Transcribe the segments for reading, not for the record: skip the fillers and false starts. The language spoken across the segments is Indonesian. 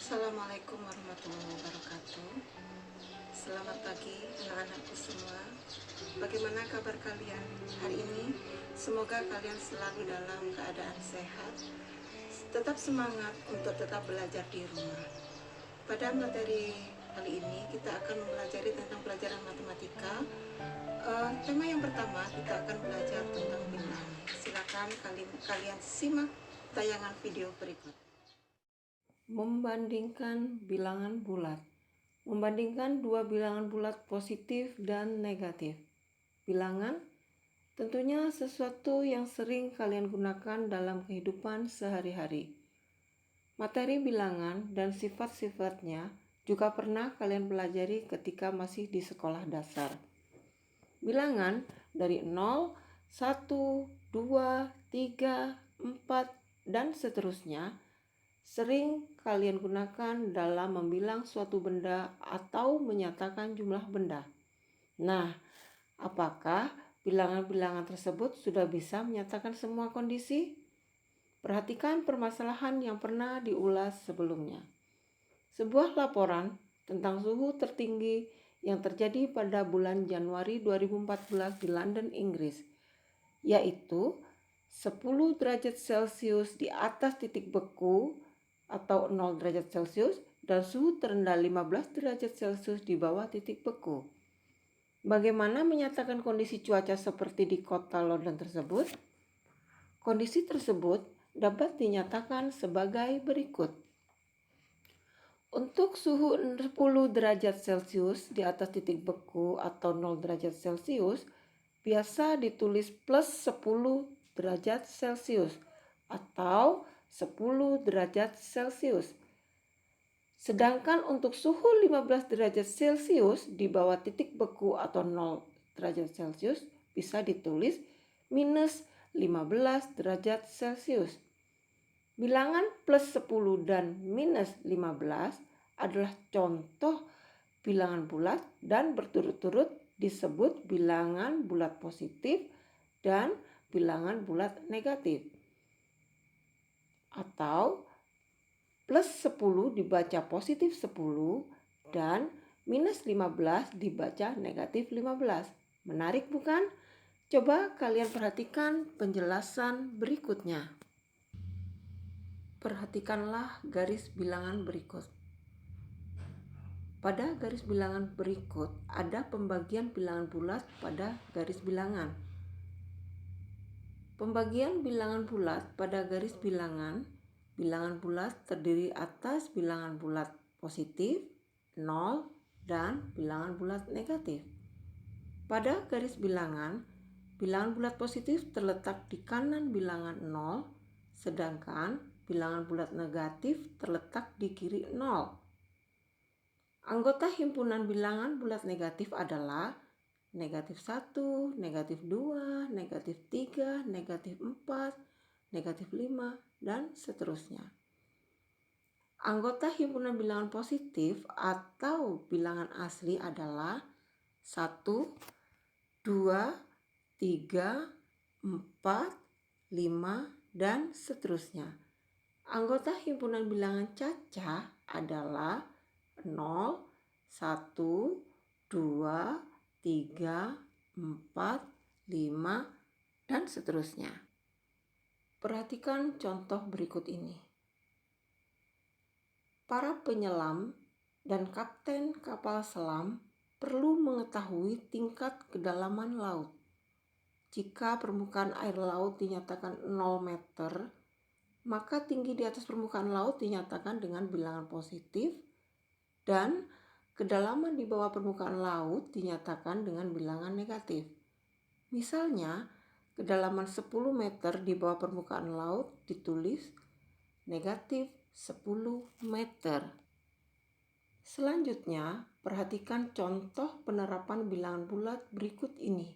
Assalamualaikum warahmatullahi wabarakatuh. Selamat pagi anak-anakku semua. Bagaimana kabar kalian hari ini? Semoga kalian selalu dalam keadaan sehat. Tetap semangat untuk tetap belajar di rumah. Pada materi kali ini kita akan mempelajari tentang pelajaran matematika. Tema yang pertama kita akan belajar tentang bilangan. Silakan kalian simak tayangan video berikut. Membandingkan bilangan bulat. Membandingkan dua bilangan bulat positif dan negatif. Bilangan tentunya sesuatu yang sering kalian gunakan dalam kehidupan sehari-hari. Materi bilangan dan sifat-sifatnya juga pernah kalian pelajari ketika masih di sekolah dasar. Bilangan dari 0, 1, 2, 3, 4, dan seterusnya sering kalian gunakan dalam membilang suatu benda atau menyatakan jumlah benda. Nah, apakah bilangan-bilangan tersebut sudah bisa menyatakan semua kondisi? Perhatikan permasalahan yang pernah diulas sebelumnya. Sebuah laporan tentang suhu tertinggi yang terjadi pada bulan Januari 2014 di London, Inggris, yaitu 10 derajat Celcius di atas titik beku atau 0 derajat Celcius dan suhu terendah 15 derajat Celcius di bawah titik beku. Bagaimana menyatakan kondisi cuaca seperti di kota London tersebut? Kondisi tersebut dapat dinyatakan sebagai berikut. Untuk suhu 10 derajat Celcius di atas titik beku atau 0 derajat Celcius biasa ditulis plus 10 derajat Celcius atau 10 derajat Celcius. Sedangkan untuk suhu 15 derajat Celcius di bawah titik beku atau 0 derajat Celcius bisa ditulis minus 15 derajat Celcius. Bilangan plus 10 dan minus 15 adalah contoh bilangan bulat dan berturut-turut disebut bilangan bulat positif dan bilangan bulat negatif. Atau plus 10 dibaca positif 10 dan minus 15 dibaca negatif 15. Menarik bukan? Coba kalian perhatikan penjelasan berikutnya. Perhatikanlah garis bilangan berikut. Pada garis bilangan berikut ada pembagian bilangan bulat pada garis bilangan. Pembagian bilangan bulat pada garis bilangan bulat terdiri atas bilangan bulat positif, 0, dan bilangan bulat negatif. Pada garis bilangan bulat positif terletak di kanan bilangan 0, sedangkan bilangan bulat negatif terletak di kiri 0. Anggota himpunan bilangan bulat negatif adalah negatif 1, negatif 2, negatif 3, negatif 4, negatif 5, dan seterusnya. Anggota himpunan bilangan positif atau bilangan asli adalah 1, 2, 3, 4, 5, dan seterusnya. Anggota himpunan bilangan cacah adalah 0, 1, 2, 3, 4, 5, dan seterusnya. Perhatikan contoh berikut ini. Para penyelam dan kapten kapal selam perlu mengetahui tingkat kedalaman laut. Jika permukaan air laut dinyatakan 0 meter, maka tinggi di atas permukaan laut dinyatakan dengan bilangan positif dan kedalaman di bawah permukaan laut dinyatakan dengan bilangan negatif. Misalnya, kedalaman 10 meter di bawah permukaan laut ditulis negatif 10 meter. Selanjutnya, perhatikan contoh penerapan bilangan bulat berikut ini.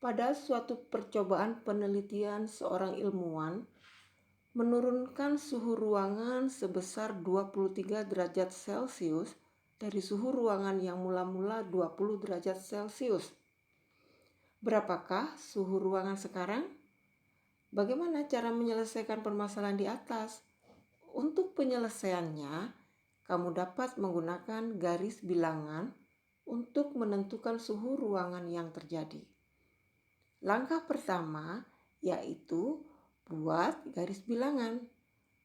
Pada suatu percobaan penelitian seorang ilmuwan menurunkan suhu ruangan sebesar 23 derajat Celcius dari suhu ruangan yang mula-mula 20 derajat Celcius. Berapakah suhu ruangan sekarang? Bagaimana cara menyelesaikan permasalahan di atas? Untuk penyelesaiannya, kamu dapat menggunakan garis bilangan untuk menentukan suhu ruangan yang terjadi. Langkah pertama yaitu buat garis bilangan.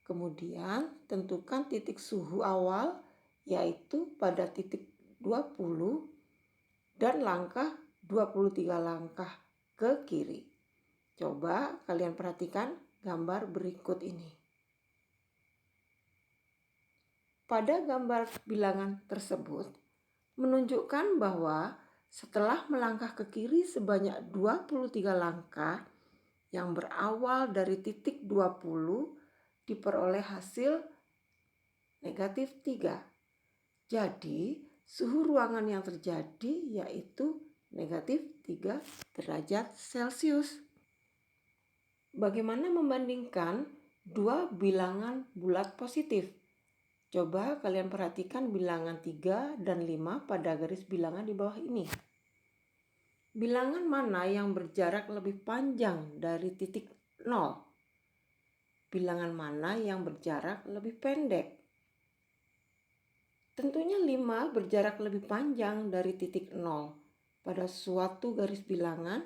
Kemudian tentukan titik suhu awal yaitu pada titik 20 dan langkah 23 langkah ke kiri. Coba kalian perhatikan gambar berikut ini. Pada gambar bilangan tersebut menunjukkan bahwa setelah melangkah ke kiri sebanyak 23 langkah yang berawal dari titik 20 diperoleh hasil negatif 3. Jadi suhu ruangan yang terjadi yaitu negatif 3 derajat Celcius. Bagaimana membandingkan dua bilangan bulat positif? Coba kalian perhatikan bilangan 3 dan 5 pada garis bilangan di bawah ini. Bilangan mana yang berjarak lebih panjang dari titik 0? Bilangan mana yang berjarak lebih pendek? Tentunya 5 berjarak lebih panjang dari titik 0. Pada suatu garis bilangan,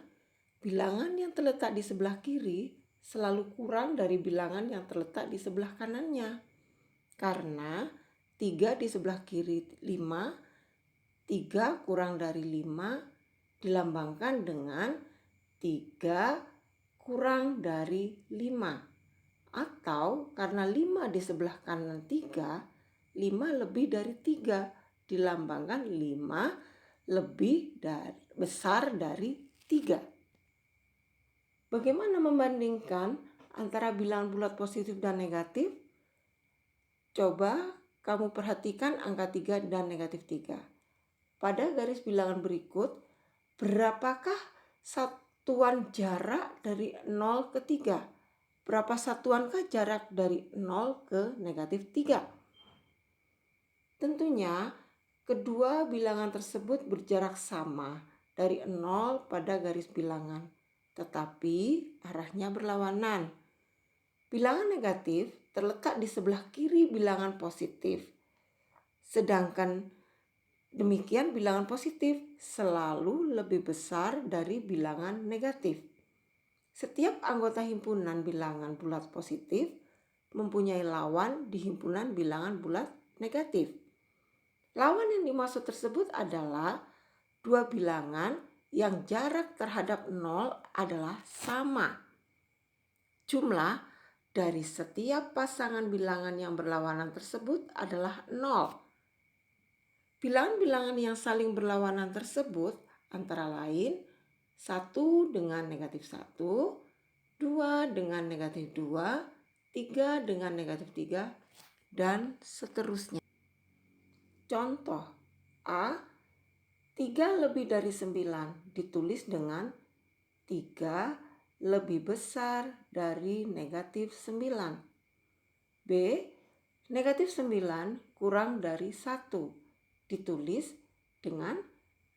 bilangan yang terletak di sebelah kiri selalu kurang dari bilangan yang terletak di sebelah kanannya. Karena 3 di sebelah kiri 5, 3 kurang dari 5 dilambangkan dengan 3 kurang dari 5. Atau karena 5 di sebelah kanan 3, 5 lebih dari 3 dilambangkan 5 lebih besar dari 3. Bagaimana membandingkan antara bilangan bulat positif dan negatif? Coba kamu perhatikan angka 3 dan negatif 3. Pada garis bilangan berikut, berapakah satuan jarak dari 0 ke 3? Berapa satuankah jarak dari 0 ke negatif 3? Tentunya kedua bilangan tersebut berjarak sama dari 0 pada garis bilangan, tetapi arahnya berlawanan. Bilangan negatif terletak di sebelah kiri bilangan positif, sedangkan demikian bilangan positif selalu lebih besar dari bilangan negatif. Setiap anggota himpunan bilangan bulat positif mempunyai lawan di himpunan bilangan bulat negatif. Lawan yang dimaksud tersebut adalah dua bilangan yang jarak terhadap 0 adalah sama. Jumlah dari setiap pasangan bilangan yang berlawanan tersebut adalah 0. Bilangan-bilangan yang saling berlawanan tersebut antara lain 1 dengan negatif 1, 2 dengan negatif 2, 3 dengan negatif 3, dan seterusnya. Contoh A, 3 lebih dari 9 ditulis dengan 3 lebih besar dari negatif 9. B, negatif 9 kurang dari 1 ditulis dengan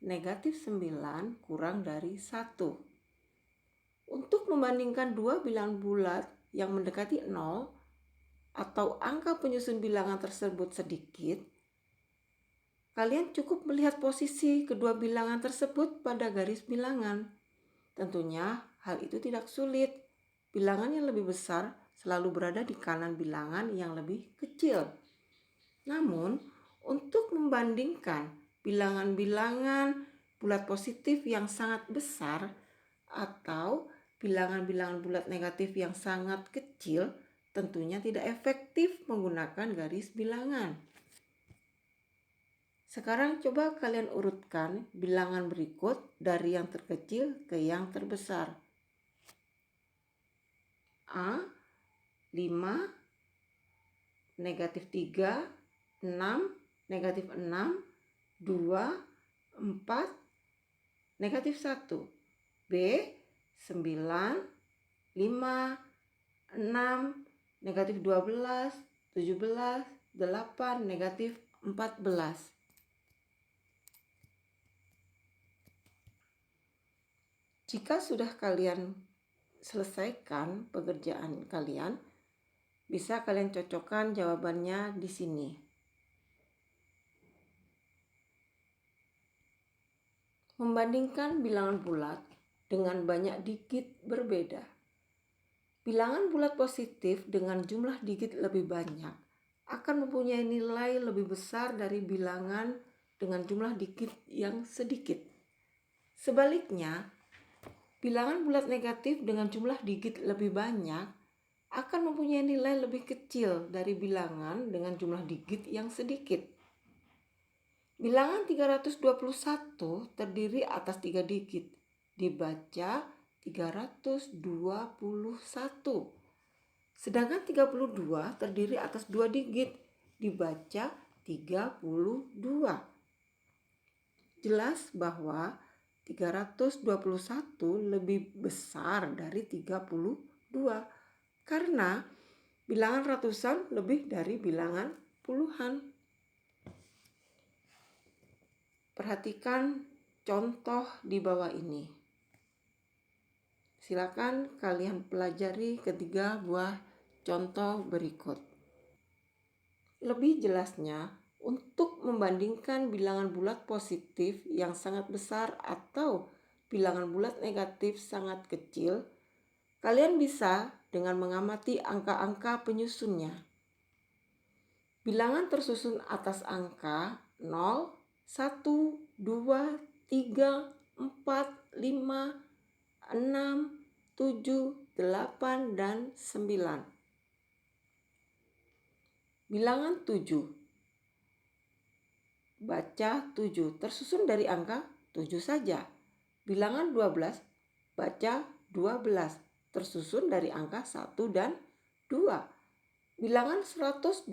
negatif 9 kurang dari 1. Untuk membandingkan dua bilangan bulat yang mendekati 0 atau angka penyusun bilangan tersebut sedikit, kalian cukup melihat posisi kedua bilangan tersebut pada garis bilangan. Tentunya hal itu tidak sulit. Bilangan yang lebih besar selalu berada di kanan bilangan yang lebih kecil. Namun, untuk membandingkan bilangan-bilangan bulat positif yang sangat besar atau bilangan-bilangan bulat negatif yang sangat kecil, tentunya tidak efektif menggunakan garis bilangan. Sekarang coba kalian urutkan bilangan berikut dari yang terkecil ke yang terbesar. A, 5, negatif 3, 6, negatif 6, 2, 4, negatif 1. B, 9, 5, 6, negatif 12, 17, 8, negatif 14. Jika sudah kalian selesaikan pekerjaan kalian, bisa kalian cocokkan jawabannya di sini. Membandingkan bilangan bulat dengan banyak digit berbeda. Bilangan bulat positif dengan jumlah digit lebih banyak akan mempunyai nilai lebih besar dari bilangan dengan jumlah digit yang sedikit. Sebaliknya, bilangan bulat negatif dengan jumlah digit lebih banyak akan mempunyai nilai lebih kecil dari bilangan dengan jumlah digit yang sedikit. Bilangan 321 terdiri atas 3 digit, dibaca 321. Sedangkan 32 terdiri atas 2 digit, dibaca 32. Jelas bahwa 321 lebih besar dari 32 karena bilangan ratusan lebih dari bilangan puluhan. Perhatikan contoh di bawah ini. Silakan kalian pelajari ketiga buah contoh berikut. Lebih jelasnya, untuk membandingkan bilangan bulat positif yang sangat besar atau bilangan bulat negatif sangat kecil, kalian bisa dengan mengamati angka-angka penyusunnya. Bilangan tersusun atas angka 0, 1, 2, 3, 4, 5, 6, 7, 8, dan 9. Bilangan 7. Baca 7 tersusun dari angka 7 saja. Bilangan 12, baca 12 tersusun dari angka 1 dan 2. Bilangan 123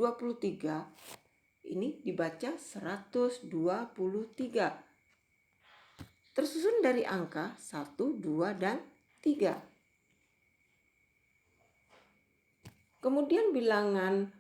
ini dibaca 123 tersusun dari angka 1, 2, dan 3. Kemudian bilangan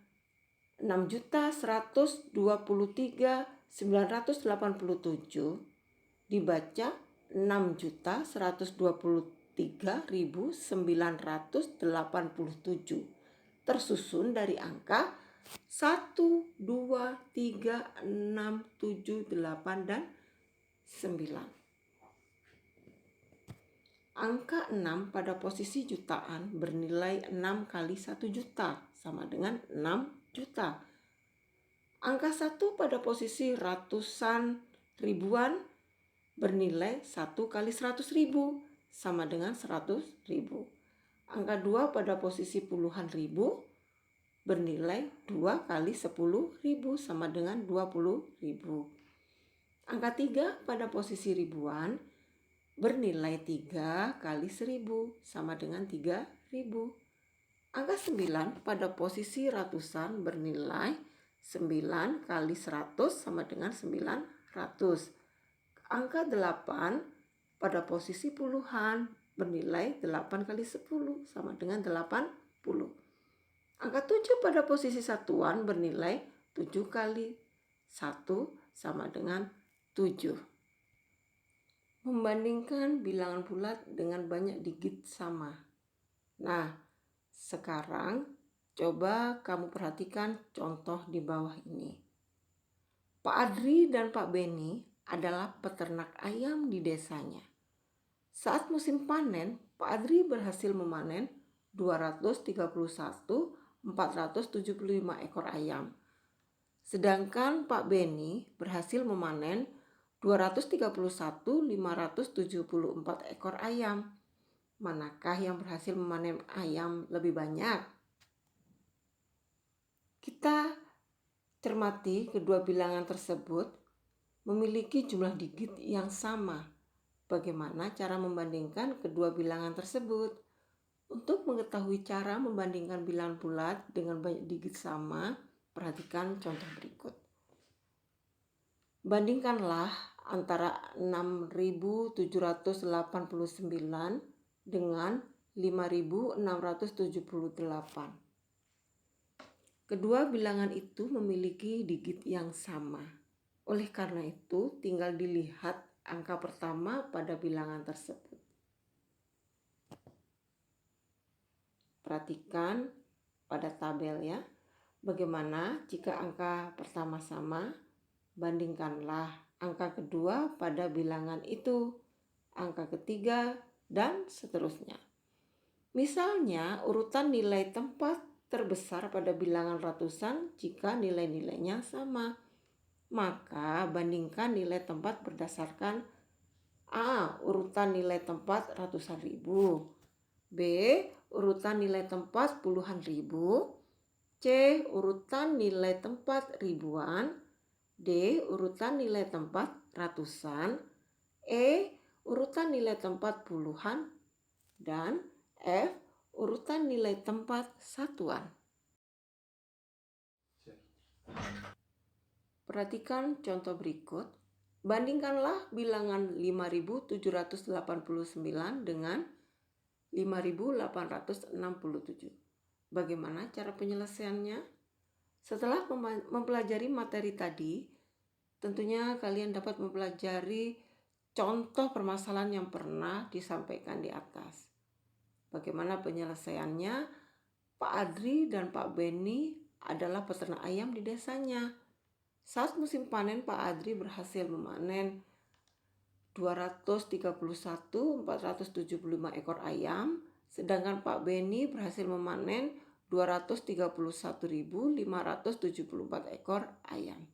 6.123.987 dibaca 6.123.987 tersusun dari angka 1, 2, 3, 6, 7, 8, dan 9. Angka 6 pada posisi jutaan bernilai 6 kali 1 juta sama dengan 6 juta. Angka 1 pada posisi ratusan ribuan bernilai 1 kali 100 ribu sama dengan 100 ribu. Angka 2 pada posisi puluhan ribu bernilai 2 kali 10 ribu sama dengan 20 ribu. Angka 3 pada posisi ribuan bernilai 3 kali 1000 sama dengan 3000. Angka 9 pada posisi ratusan bernilai 9 kali 100 sama dengan 900. Angka 8 pada posisi puluhan bernilai 8 kali 10 sama dengan 80. Angka 7 pada posisi satuan bernilai 7 kali 1 sama dengan 7. Membandingkan bilangan bulat dengan banyak digit sama. Nah, sekarang coba kamu perhatikan contoh di bawah ini. Pak Adri dan Pak Beni adalah peternak ayam di desanya. Saat musim panen, Pak Adri berhasil memanen 231.475 ekor ayam. Sedangkan Pak Beni berhasil memanen 231.574 ekor ayam. Manakah yang berhasil memanen ayam lebih banyak? Kita cermati kedua bilangan tersebut memiliki jumlah digit yang sama. Bagaimana cara membandingkan kedua bilangan tersebut? Untuk mengetahui cara membandingkan bilangan bulat dengan banyak digit sama, perhatikan contoh berikut. Bandingkanlah antara 6.789 dengan 5.678. Kedua bilangan itu memiliki digit yang sama. Oleh karena itu, tinggal dilihat angka pertama pada bilangan tersebut. Perhatikan pada tabel ya. Bagaimana jika angka pertama sama? Bandingkanlah angka kedua pada bilangan itu, angka ketiga, dan seterusnya. Misalnya, urutan nilai tempat terbesar pada bilangan ratusan jika nilai-nilainya sama. Maka bandingkan nilai tempat berdasarkan A. Urutan nilai tempat ratusan ribu, B. Urutan nilai tempat puluhan ribu, C. Urutan nilai tempat ribuan, D. Urutan nilai tempat ratusan, E. Urutan nilai tempat puluhan, dan F. Urutan nilai tempat satuan. Perhatikan contoh berikut. Bandingkanlah bilangan 5.789 dengan 5.867. Bagaimana cara penyelesaiannya? Setelah mempelajari materi tadi, tentunya kalian dapat mempelajari contoh permasalahan yang pernah disampaikan di atas. Bagaimana penyelesaiannya? Pak Adri dan Pak Beni adalah peternak ayam di desanya. Saat musim panen, Pak Adri berhasil memanen 231.475 ekor ayam, sedangkan Pak Beni berhasil memanen 231.574 ekor ayam.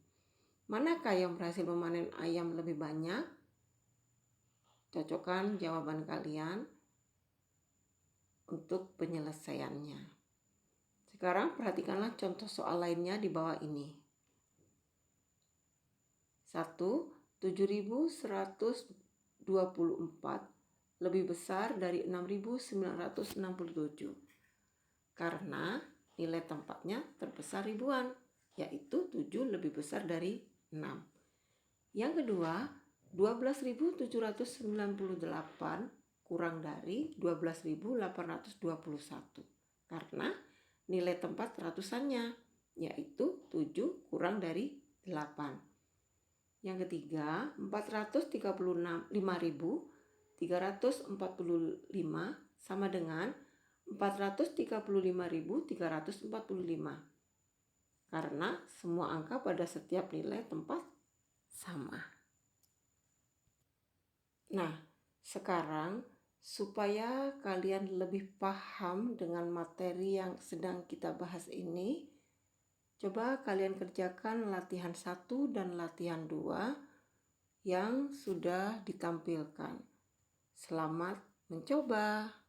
Manakah yang berhasil memanen ayam lebih banyak? Cocokkan jawaban kalian untuk penyelesaiannya. Sekarang perhatikanlah contoh soal lainnya di bawah ini. 1. 7.124 lebih besar dari 6.967 karena nilai tempatnya terbesar ribuan, yaitu 7 lebih besar dari 6. Yang kedua, 12.798 kurang dari 12.821 karena nilai tempat ratusannya, yaitu 7 kurang dari 8. Yang ketiga, 435.345 sama dengan 435.345 karena semua angka pada setiap nilai tempat sama. Nah, sekarang supaya kalian lebih paham dengan materi yang sedang kita bahas ini, coba kalian kerjakan latihan 1 dan latihan 2 yang sudah ditampilkan. Selamat mencoba.